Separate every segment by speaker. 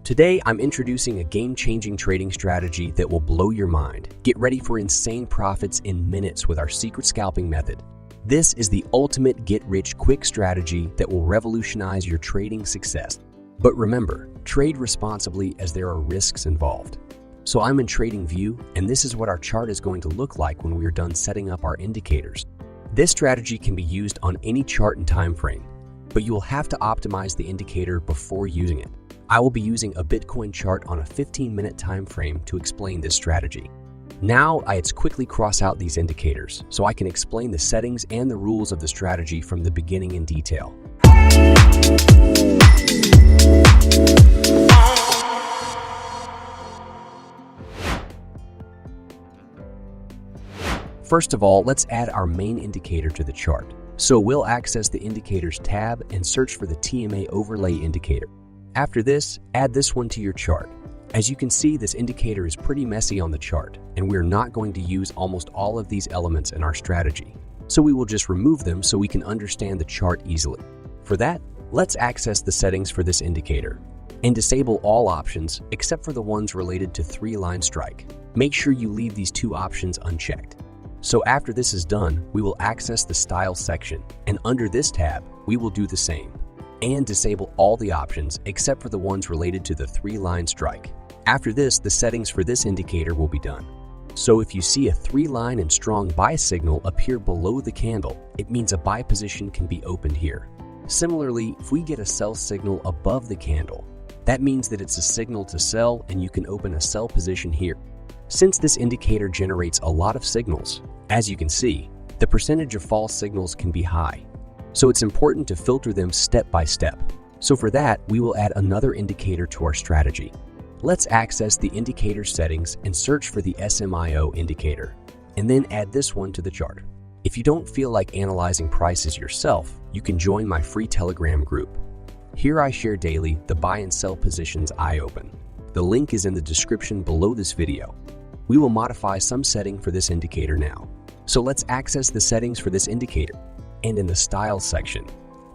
Speaker 1: Today, I'm introducing a game-changing trading strategy that will blow your mind. Get ready for insane profits in minutes with our secret scalping method. This is the ultimate get-rich-quick strategy that will revolutionize your trading success. But remember, trade responsibly as there are risks involved. So I'm in TradingView, and this is what our chart is going to look like when we are done setting up our indicators. This strategy can be used on any chart and time frame, but you will have to optimize the indicator before using it. I will be using a Bitcoin chart on a 15-minute time frame to explain this strategy. Now, let's quickly cross out these indicators so I can explain the settings and the rules of the strategy from the beginning in detail. First of all, let's add our main indicator to the chart. So we'll access the Indicators tab and search for the TMA Overlay indicator. After this, add this one to your chart. As you can see, this indicator is pretty messy on the chart, and we're not going to use almost all of these elements in our strategy. So we will just remove them so we can understand the chart easily. For that, let's access the settings for this indicator and disable all options except for the ones related to 3-line strike. Make sure you leave these 2 options unchecked. So after this is done, we will access the Style section, and under this tab, we will do the same and disable all the options except for the ones related to the 3-line strike. After this, the settings for this indicator will be done. So if you see a 3-line and strong buy signal appear below the candle, it means a buy position can be opened here. Similarly, if we get a sell signal above the candle, that means that it's a signal to sell and you can open a sell position here. Since this indicator generates a lot of signals, as you can see, the percentage of false signals can be high. So it's important to filter them step by step. So for that, we will add another indicator to our strategy. Let's access the indicator settings and search for the SMIO indicator, and then add this one to the chart. If you don't feel like analyzing prices yourself, you can join my free Telegram group. Here I share daily the buy and sell positions I open. The link is in the description below this video. We will modify some setting for this indicator now. So let's access the settings for this indicator. And in the Style section,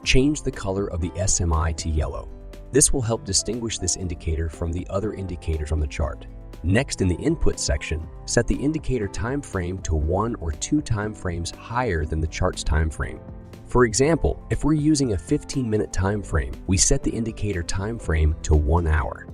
Speaker 1: change the color of the SMI to yellow. This will help distinguish this indicator from the other indicators on the chart. Next, in the Input section, set the indicator time frame to 1 or 2 time frames higher than the chart's time frame. For example, if we're using a 15-minute time frame, we set the indicator time frame to 1 hour.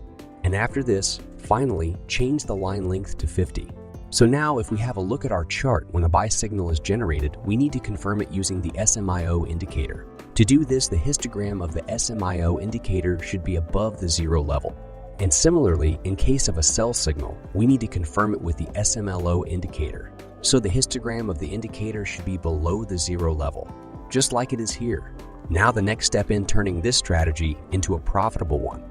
Speaker 1: And after this, finally, change the line length to 50. So now if we have a look at our chart when a buy signal is generated, we need to confirm it using the SMIO indicator. To do this, the histogram of the SMIO indicator should be above the 0 level. And similarly, in case of a sell signal, we need to confirm it with the SMLO indicator. So the histogram of the indicator should be below the 0 level, just like it is here. Now the next step in turning this strategy into a profitable one.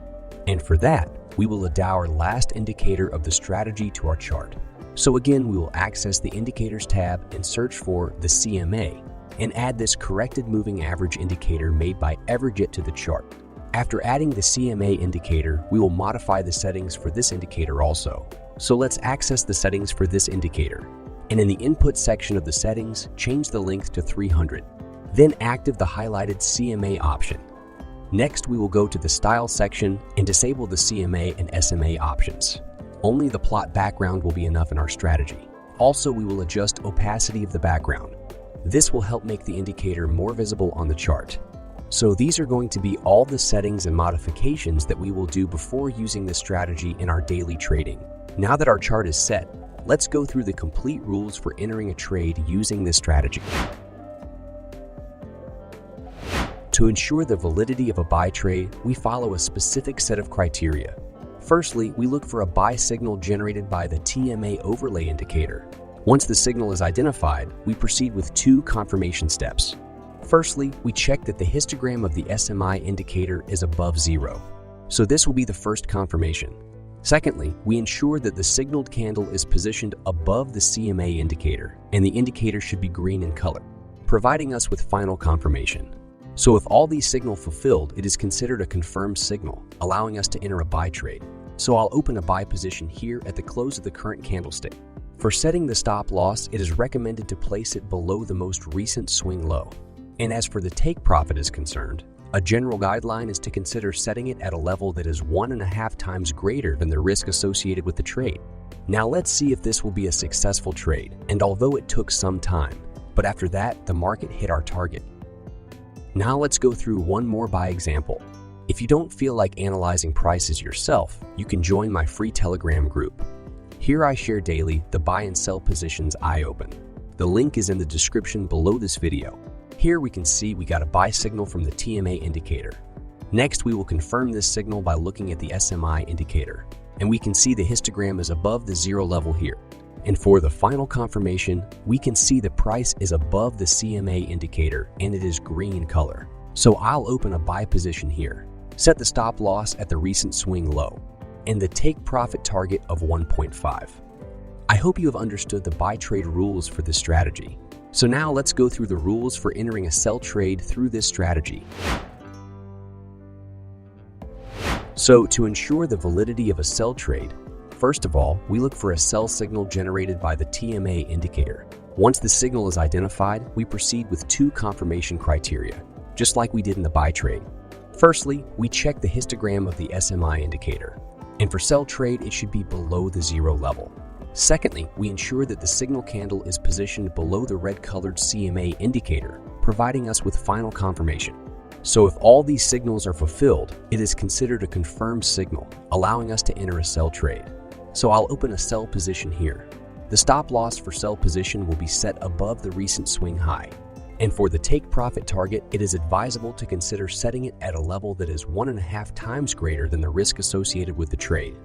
Speaker 1: And for that, we will add our last indicator of the strategy to our chart. So again, we will access the Indicators tab and search for the CMA and add this corrected moving average indicator made by Everjet to the chart. After adding the CMA indicator, we will modify the settings for this indicator also. So let's access the settings for this indicator. And in the Input section of the settings, change the length to 300. Then active the highlighted CMA option. Next, we will go to the Style section and disable the CMA and SMA options. Only the plot background will be enough in our strategy. Also, we will adjust opacity of the background. This will help make the indicator more visible on the chart. So these are going to be all the settings and modifications that we will do before using this strategy in our daily trading. Now that our chart is set, let's go through the complete rules for entering a trade using this strategy. To ensure the validity of a buy trade, we follow a specific set of criteria. Firstly, we look for a buy signal generated by the TMA Overlay indicator. Once the signal is identified, we proceed with 2 confirmation steps. Firstly, we check that the histogram of the SMI indicator is above 0. So this will be the first confirmation. Secondly, we ensure that the signaled candle is positioned above the CMA indicator, and the indicator should be green in color, providing us with final confirmation. So if all these signals fulfilled, it is considered a confirmed signal, allowing us to enter a buy trade. So I'll open a buy position here at the close of the current candlestick. For setting the stop loss, it is recommended to place it below the most recent swing low. And as for the take profit is concerned, A general guideline is to consider setting it at a level that is 1.5 times greater than the risk associated with the trade. Now let's see if this will be a successful trade, and although it took some time, but after that, the market hit our target. Now let's go through one more buy example. If you don't feel like analyzing prices yourself, you can join my free Telegram group. Here I share daily the buy and sell positions I open. The link is in the description below this video. Here we can see we got a buy signal from the TMA indicator. Next, we will confirm this signal by looking at the SMI indicator, and we can see the histogram is above the 0 level here. And for the final confirmation, we can see the price is above the CMA indicator and it is green color. So I'll open a buy position here, set the stop loss at the recent swing low, and the take profit target of 1.5. I hope you have understood the buy trade rules for this strategy. So now let's go through the rules for entering a sell trade through this strategy. So to ensure the validity of a sell trade, first of all, we look for a sell signal generated by the TMA indicator. Once the signal is identified, we proceed with 2 confirmation criteria, just like we did in the buy trade. Firstly, we check the histogram of the SMI indicator, and for sell trade, it should be below the 0 level. Secondly, we ensure that the signal candle is positioned below the red-colored CMA indicator, providing us with final confirmation. So if all these signals are fulfilled, it is considered a confirmed signal, allowing us to enter a sell trade. So I'll open a sell position here. The stop loss for sell position will be set above the recent swing high. And for the take profit target, it is advisable to consider setting it at a level that is 1.5 times greater than the risk associated with the trade.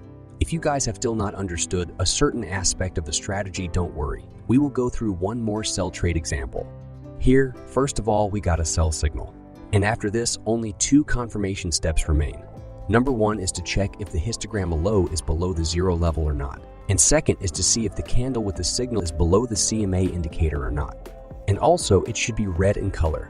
Speaker 1: If you guys have still not understood a certain aspect of the strategy, don't worry. We will go through one more sell trade example. Here, first of all, we got a sell signal. And after this, only 2 confirmation steps remain. Number 1 is to check if the histogram low is below the 0 level or not. And second is to see if the candle with the signal is below the CMA indicator or not. And also, it should be red in color.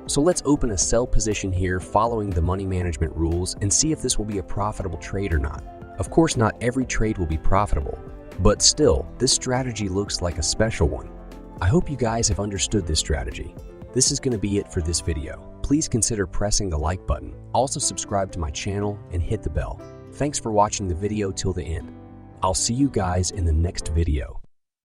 Speaker 1: So let's open a sell position here following the money management rules and see if this will be a profitable trade or not. Of course, not every trade will be profitable, but still, this strategy looks like a special one. I hope you guys have understood this strategy. This is going to be it for this video. Please consider pressing the like button. Also subscribe to my channel and hit the bell. Thanks for watching the video till the end. I'll see you guys in the next video.